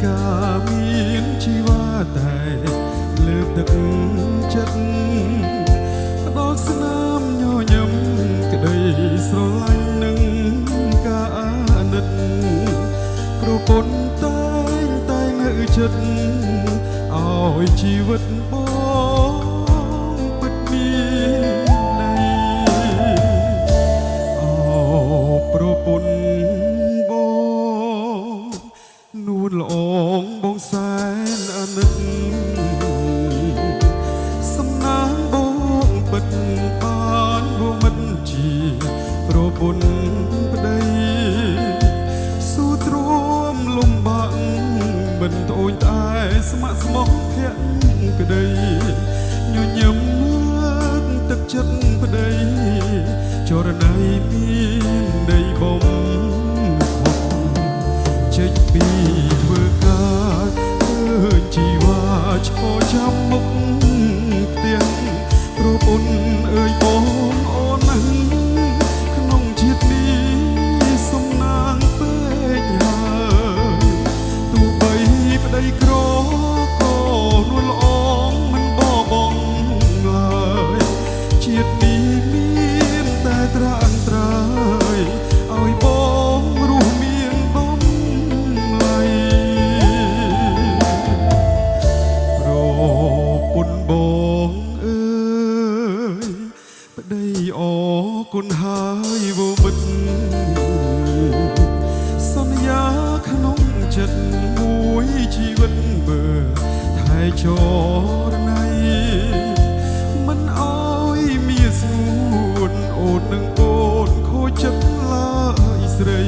កាមានជីវ៉ាតែលើកទឹកចិត្តផ្ដល់ស្នាមញញឹមក្តីស្រឡាញ់នឹងការអាណិតប្រពន្ធតែនៅចិត្តឲ្យជីវិតបងពិតមានន័យអូប្រពន្ធនួនល្អងបងសែនអាណិតសំណាងបងពិតបានបងមិនជាប្រពន្ធប្តីស៊ូទ្រាំលំបាក់មិនត្អូញត្អែស្ម័គ្រស្មោះភក្តិក្តីញញឹមមើលទឹកចិត្តប្តីចរណៃមានដីបំចេញពីធ្វើការឃើញជីវ៉ាឈរចាំមុខផ្ទះប្រពន្ធអើយបងអូនណាស់ក្នុងជាតិនេះសំណាងពេកហើយទោះបីប្តីក្រក៏នួនល្អងមិនបបងឡើយជាតិនេះមានតែត្រាំត្រើយឲ្យបងរស់មានបំពុនបងអើយប្តីអរគុណហើយវមិតសន្យាក្នុងចិត្តមួយជីវិតបើថែចរណៃមិនអោយមានស្ងួនអូននឹងអូនខូចចិត្តឡើយស្រី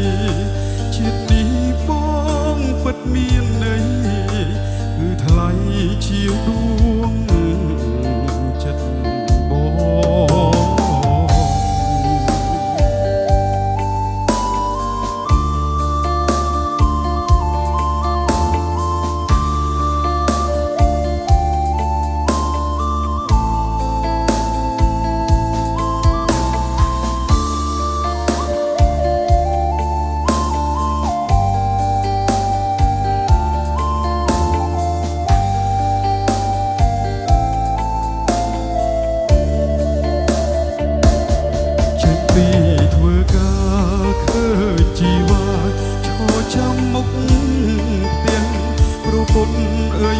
ជាតិនេះបងពិតមានន័យគឺថ្លៃជាវដួងចិត្តបងធ្វើការឃើញជីវ៉ាឈរចាំមុខផ្ទះប្រពន្ធអើយ